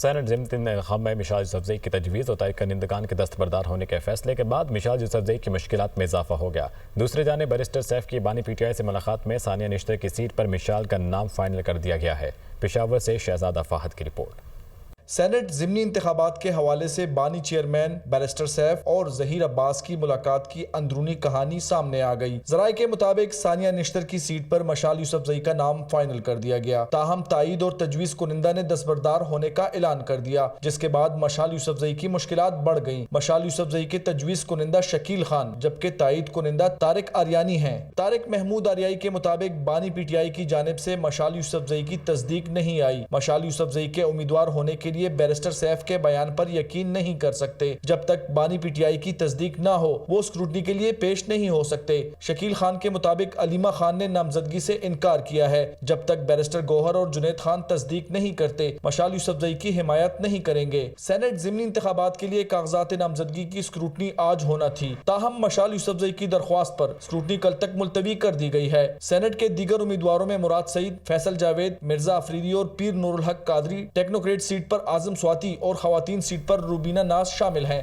Saint ضمنی انتخاب میں مشال یوسفزئی کی تجویز اور تائید کنندگان کے دستبردار ہونے کے فیصلے کے بعد مشال یوسفزئی کی مشکلات میں اضافہ ہو گیا۔ دوسری جانب بیرسٹر سیف کی بانی پی ٹی آئی سے ملاقات میں ثانیہ نشتر کی سیٹ پر مشال کا نام فائنل کر دیا گیا ہے۔ پشاور سے شہزادہ فہد کی رپورٹ۔ سینٹ ضمنی انتخابات کے حوالے سے بانی چیئرمین بیرسٹر سیف اور ظہیر عباس کی ملاقات کی اندرونی کہانی سامنے آ گئی۔ ذرائع کے مطابق ثانیہ نشتر کی سیٹ پر مشال یوسفزئی کا نام فائنل کر دیا گیا، تاہم تائید اور تجویز کنندہ نے دستبردار ہونے کا اعلان کر دیا، جس کے بعد مشال یوسفزئی کی مشکلات بڑھ گئیں۔ مشال یوسفزئی کے تجویز کنندہ شکیل خان جبکہ تائید کنندہ طارق آریانی ہیں۔ طارق محمود آریائی کے مطابق بانی پی ٹی آئی کی جانب سے مشال یوسفزئی کی تصدیق نہیں آئی۔ مشال یوسفزئی کے امیدوار ہونے کے لیے بیرسٹر سیف کے بیان پر یقین نہیں کر سکتے۔ جب تک بانی پی ٹی آئی کی تصدیق نہ ہو وہ اسکروٹنی کے لیے پیش نہیں ہو سکتے۔ شکیل خان کے مطابق علیمہ خان نے نامزدگی سے انکار کیا ہے۔ جب تک بیرسٹر گوہر اور جنید خان تصدیق نہیں کرتے مشال یوسفزئی کی حمایت نہیں کریں گے۔ سینٹ ضمنی انتخابات کے لیے کاغذات نامزدگی کی اسکروٹنی آج ہونا تھی، تاہم مشال یوسفزئی کی درخواست پر اسکروٹنی کل تک ملتوی کر دی گئی ہے۔ سینٹ کے دیگر امیدواروں میں مراد سعید، فیصل جاوید، مرزا افریدی اور پیر نور الحق قادری، ٹیکنوکریٹ سیٹ پر اعظم سواتی اور خواتین سیٹ پر روبینہ ناز شامل ہیں۔